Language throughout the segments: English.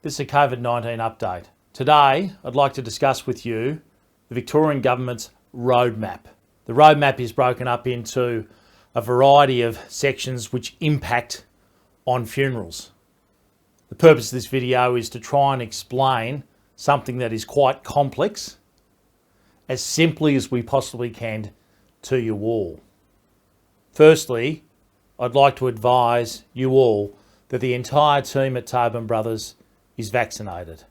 This is a COVID-19 update. Today, I'd like to discuss with you the Victorian Government's roadmap. The roadmap is broken up into a variety of sections which impact on funerals. The purpose of this video is to try and explain something that is quite complex as simply as we possibly can to you all. Firstly, I'd like to advise you all that the entire team at Tobin Brothers is vaccinated.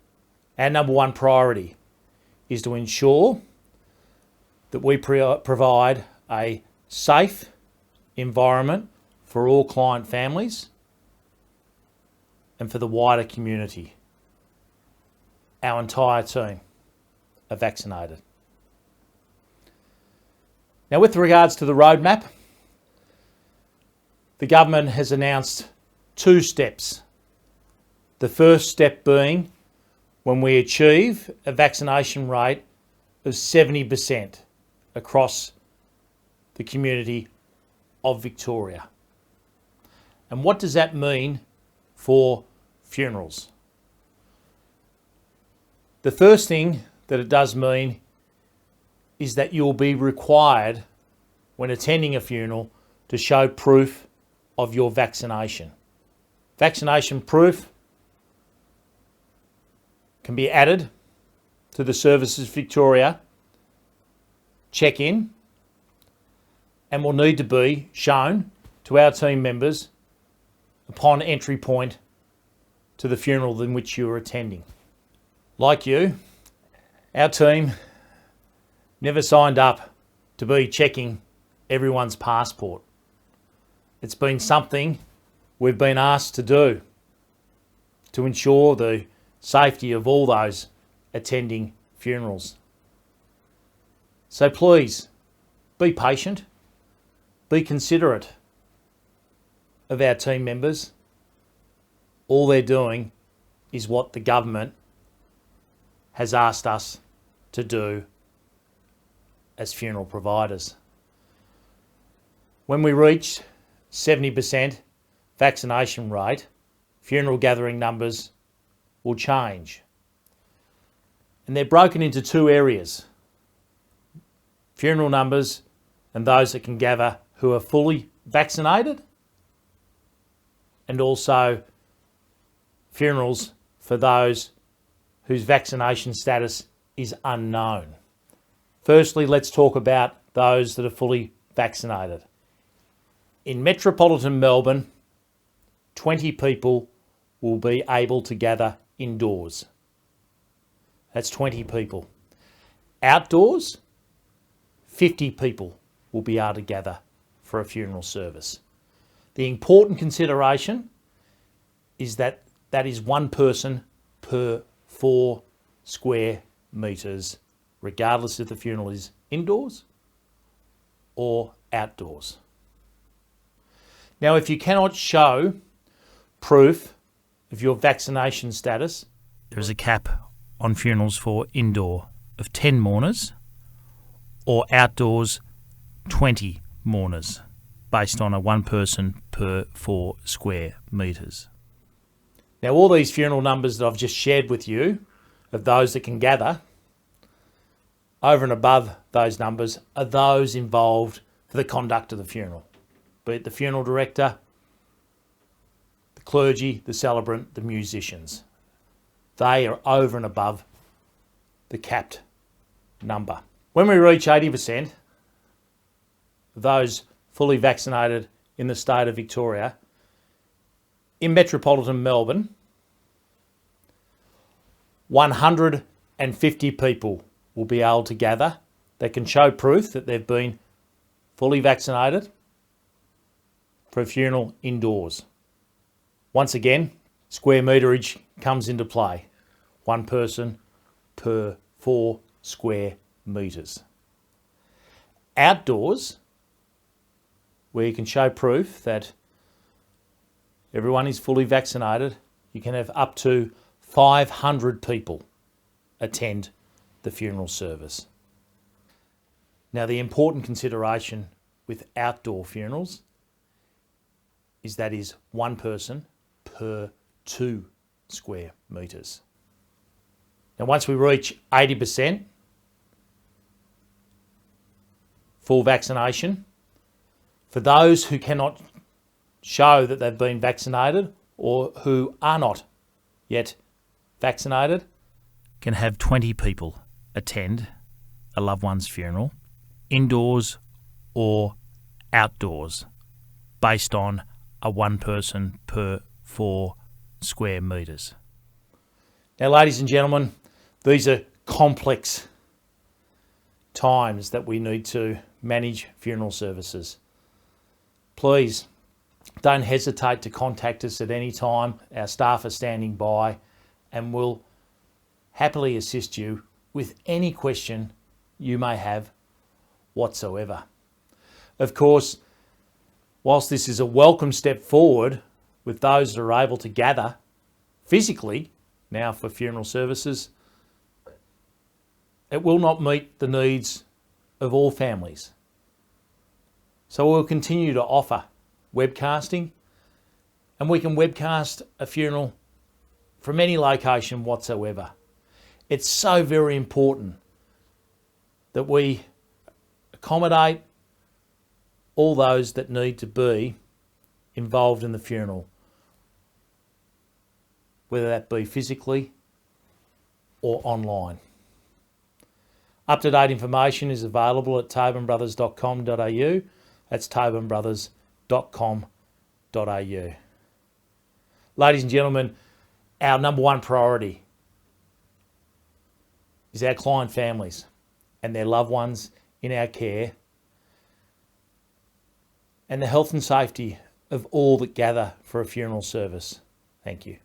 Our number one priority is to ensure that we provide a safe environment for all client families and for the wider community. Our entire team are vaccinated. Now, with regards to the roadmap, the government has announced two steps. The first step being when we achieve a vaccination rate of 70% across the community of Victoria. And what does that mean for funerals? The first thing that it does mean is that you'll be required when attending a funeral to show proof of your vaccination. Vaccination proof can be added to the Services Victoria check-in and will need to be shown to our team members upon entry point to the funeral in which you are attending. Like you, our team never signed up to be checking everyone's passport. It's been something we've been asked to do to ensure the safety of all those attending funerals. So please, be patient, be considerate of our team members. All they're doing is what the government has asked us to do as funeral providers. When we reach 70% vaccination rate, funeral gathering numbers will change. And they're broken into two areas: funeral numbers and those that can gather who are fully vaccinated, and also funerals for those whose vaccination status is unknown. Firstly, let's talk about those that are fully vaccinated. In Metropolitan Melbourne, 20 people will be able to gather indoors. That's 20 people. Outdoors, 50 people will be able to gather for a funeral service. The important consideration is that that is one person per 4 square metres, regardless if the funeral is indoors or outdoors. Now, if you cannot show proof of your vaccination status, there is a cap on funerals for indoor of 10 mourners or outdoors 20 mourners, based on a one person per 4 square metres. Now, all these funeral numbers that I've just shared with you of those that can gather, over and above those numbers are those involved for the conduct of the funeral, be it the funeral director, the clergy, the celebrant, the musicians. They are over and above the capped number. When we reach 80% of those fully vaccinated in the state of Victoria, in Metropolitan Melbourne, 150 people will be able to gather that can show proof that they've been fully vaccinated for a funeral indoors. Once again, square meterage comes into play. One person per 4 square metres. Outdoors, where you can show proof that everyone is fully vaccinated, you can have up to 500 people attend the funeral service. Now, the important consideration with outdoor funerals is that is one person per 2 square metres. Now, once we reach 80% full vaccination, for those who cannot show that they've been vaccinated or who are not yet vaccinated, can have 20 people attend a loved one's funeral, indoors or outdoors, based on a one person per 4 square metres. Now, ladies and gentlemen, these are complex times that we need to manage funeral services. Please don't hesitate to contact us at any time. Our staff are standing by and will happily assist you with any question you may have whatsoever. Of course, whilst this is a welcome step forward with those that are able to gather physically now for funeral services, it will not meet the needs of all families. So we'll continue to offer webcasting, and we can webcast a funeral from any location whatsoever. It's so very important that we accommodate all those that need to be involved in the funeral, whether that be physically or online. Up-to-date information is available at tobinbrothers.com.au. That's tobinbrothers.com.au. Ladies and gentlemen, our number one priority is our client families and their loved ones in our care, and the health and safety of all that gather for a funeral service. Thank you.